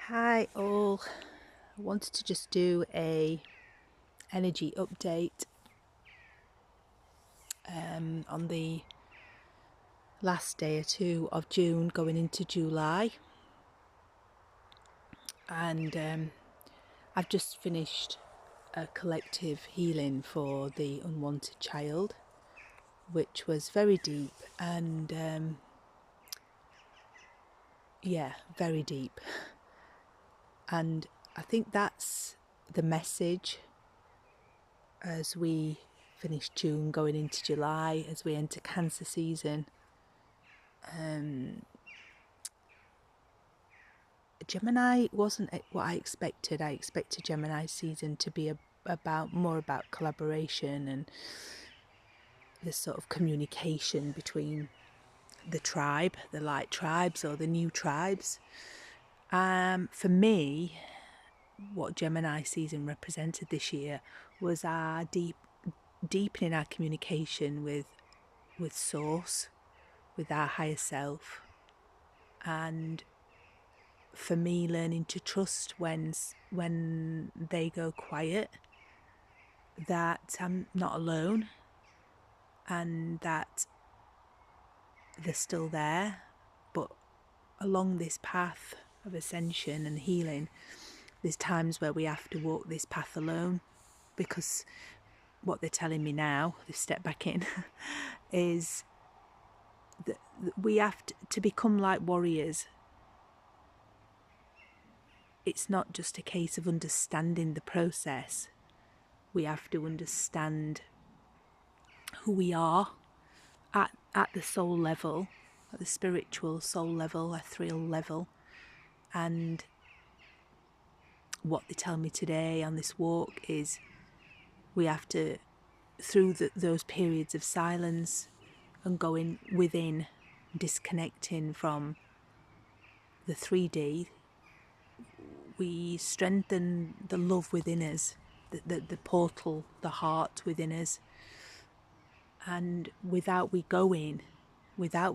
Hi all, I wanted to just do a energy update on the last day or two of June going into July, and I've just finished a collective healing for the unwanted child, which was very deep and very deep. And I think that's the message as we finish June going into July, as we enter Cancer season. Gemini wasn't what I expected. I expected Gemini season to be more about collaboration and this sort of communication between the tribe, the light tribes or the new tribes. For me, what Gemini season represented this year was our deepening our communication with Source, with our higher self, and for me, learning to trust when they go quiet, that I'm not alone and that they're still there. But along this path of ascension and healing, there's times where we have to walk this path alone, because what they're telling me now, they've stepped back in, is that we have to become like warriors. It's not just a case of understanding the process. We have to understand who we are at the soul level, at the spiritual soul level, ethereal level. And what they tell me today on this walk is we have to, through those periods of silence and going within, disconnecting from the 3D, we strengthen the love within us, the portal, the heart within us. And without we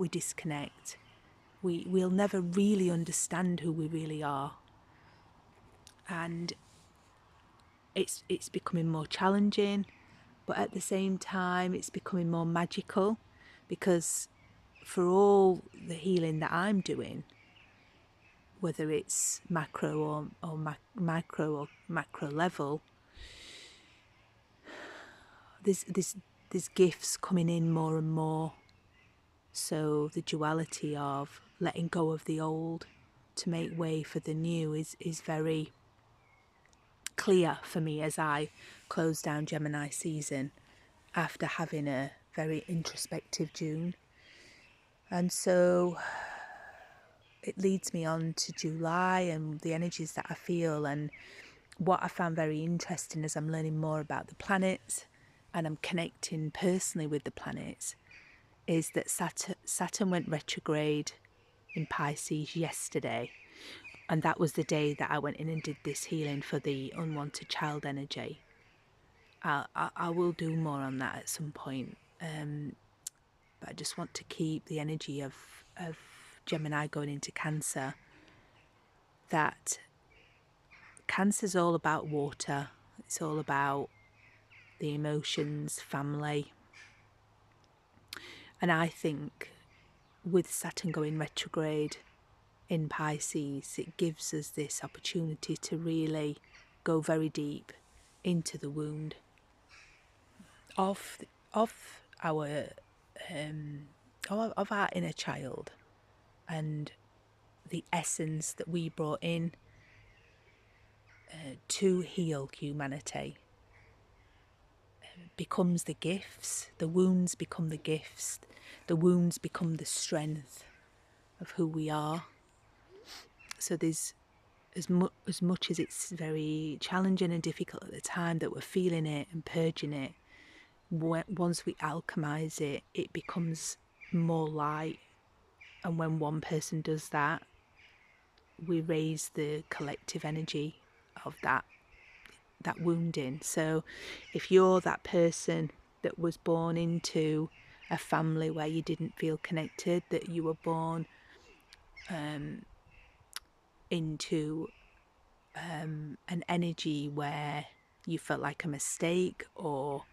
disconnect, we'll never really understand who we really are. And it's becoming more challenging, but at the same time it's becoming more magical, because for all the healing that I'm doing, whether it's macro or micro or macro level, there's gifts coming in more and more. So the duality of letting go of the old to make way for the new is very clear for me as I close down Gemini season after having a very introspective June. And so it leads me on to July and the energies that I feel. And what I found very interesting as I'm learning more about the planets and I'm connecting personally with the planets is that Saturn went retrograde in Pisces yesterday, and that was the day that I went in and did this healing for the unwanted child energy. I will do more on that at some point, but I just want to keep the energy of Gemini going into Cancer, that Cancer's all about water. It's all about the emotions, family. And I think with Saturn going retrograde in Pisces, it gives us this opportunity to really go very deep into the wound of our of our inner child, and the essence that we brought in to heal humanity becomes the gifts. The wounds become the gifts. The wounds become the strength of who we are. So there's as much as it's very challenging and difficult at the time that we're feeling it and purging it, once we alchemize it, it becomes more light. And when one person does that, we raise the collective energy of that wounding. So if you're that person that was born into a family where you didn't feel connected, that you were born into an energy where you felt like a mistake, or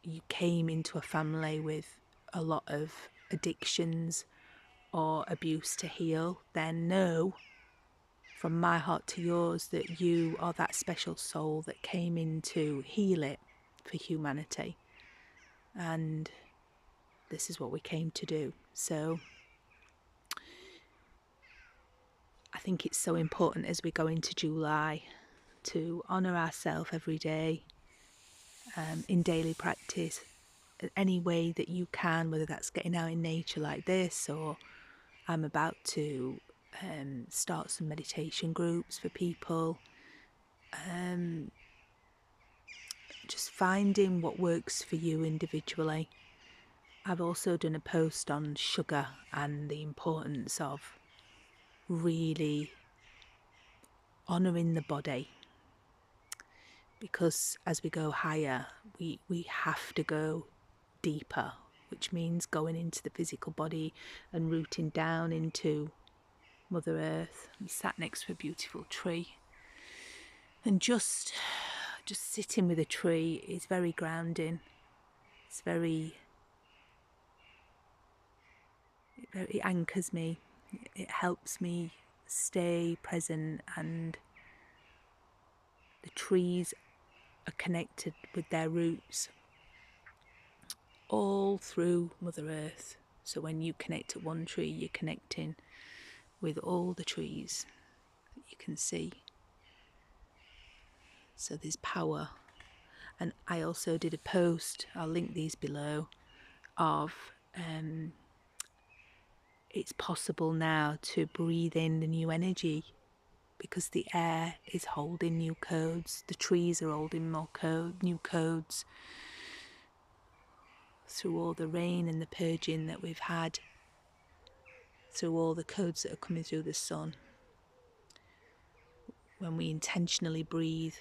you came into a family with a lot of addictions or abuse to heal, then know from my heart to yours that you are that special soul that came in to heal it for humanity. And this is what we came to do. So I think it's so important as we go into July to honour ourselves every day, in daily practice, any way that you can, whether that's getting out in nature like this, or I'm about to start some meditation groups for people. Just finding what works for you individually. I've also done a post on sugar and the importance of really honouring the body, because as we go higher, we have to go deeper, which means going into the physical body and rooting down into Mother Earth. I'm sat next to a beautiful tree, and just sitting with a tree is very grounding. It anchors me. It helps me stay present, and the trees are connected with their roots all through Mother Earth. So when you connect to one tree, you're connecting with all the trees that you can see. So there's power. And I also did a post, I'll link these below, of it's possible now to breathe in the new energy, because the air is holding new codes, the trees are holding new codes through all the rain and the purging that we've had, through all the codes that are coming through the sun. When we intentionally breathe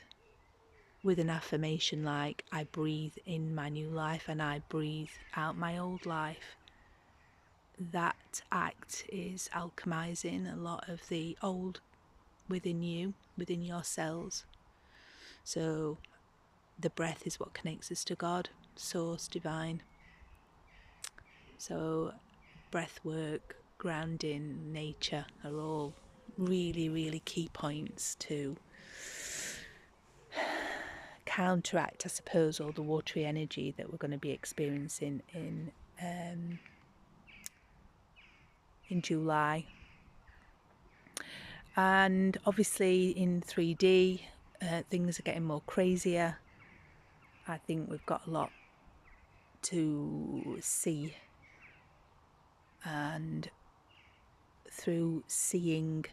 with an affirmation like, I breathe in my new life and I breathe out my old life, that act is alchemizing a lot of the old within you, within your cells. So the breath is what connects us to God, Source, Divine. So breath work, grounding, nature are all really, really key points to counteract, I suppose, all the watery energy that we're going to be experiencing in July. And obviously in 3D, things are getting more crazier. I think we've got a lot to see, and through seeing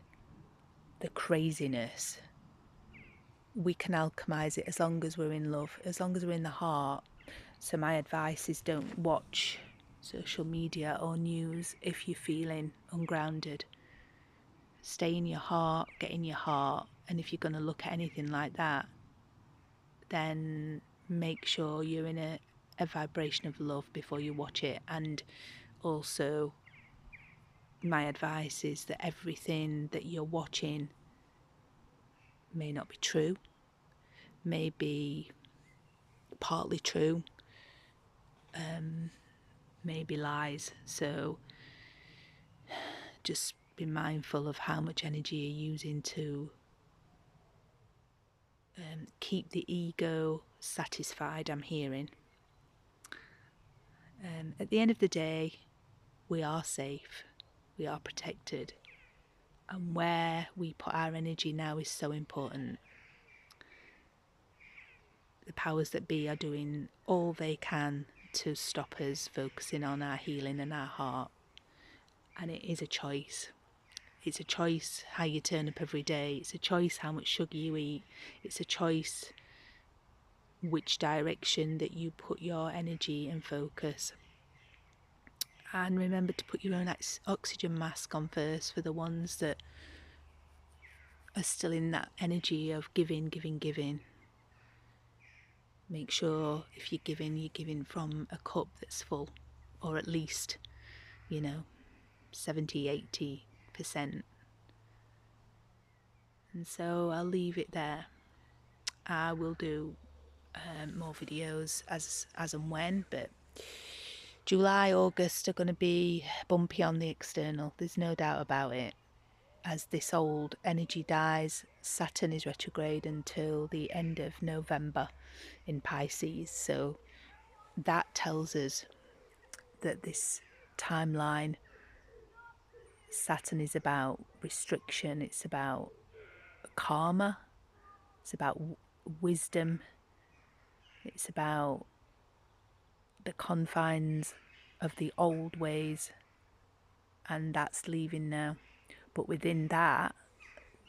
the craziness, we can alchemize it as long as we're in love, as long as we're in the heart. So my advice is, don't watch social media or news if you're feeling ungrounded. Stay in your heart, get in your heart, and if you're going to look at anything like that, then make sure you're in a vibration of love before you watch it. And also, my advice is that everything that you're watching may not be true, may be partly true, may be lies. So just be mindful of how much energy you're using to keep the ego satisfied, I'm hearing. At the end of the day, we are safe, we are protected, and where we put our energy now is so important. The powers that be are doing all they can to stop us focusing on our healing and our heart, and it is a choice. It's a choice how you turn up every day. It's a choice how much sugar you eat. It's a choice which direction that you put your energy and focus. And remember to put your own oxygen mask on first for the ones that are still in that energy of giving. Make sure if you're giving from a cup that's full, or at least, 70-80%. And so I'll leave it there. I will do more videos as and when, but July, August are going to be bumpy on the external. There's no doubt about it. As this old energy dies, Saturn is retrograde until the end of November in Pisces. So that tells us that this timeline, Saturn is about restriction, it's about karma, it's about wisdom, it's about the confines of the old ways, and that's leaving now. But within that,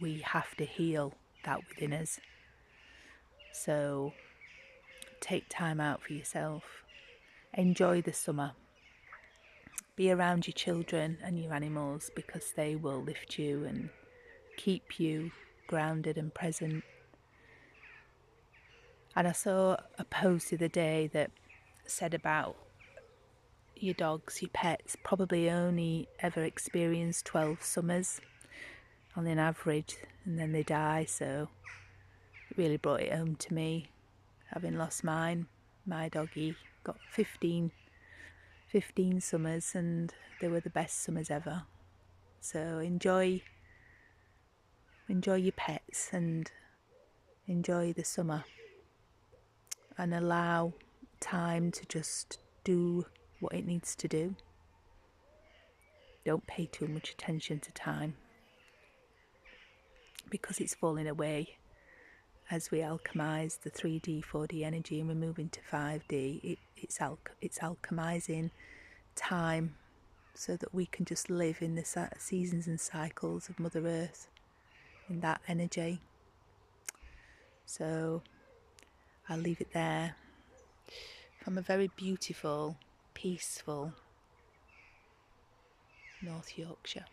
we have to heal that within us. So take time out for yourself. Enjoy the summer. Be around your children and your animals, because they will lift you and keep you grounded and present. And I saw a post the other day that said about your dogs, your pets, probably only ever experience 12 summers on an average, and then they die. So it really brought it home to me, having lost mine. My doggy got 15 summers, and they were the best summers ever. So enjoy your pets and enjoy the summer, and allow time to just do what it needs to do. Don't pay too much attention to time, because it's falling away as we alchemize the 3D, 4D energy, and we move into 5D. It's alchemizing time so that we can just live in the seasons and cycles of Mother Earth in that energy. So I'll leave it there from a very beautiful, peaceful North Yorkshire.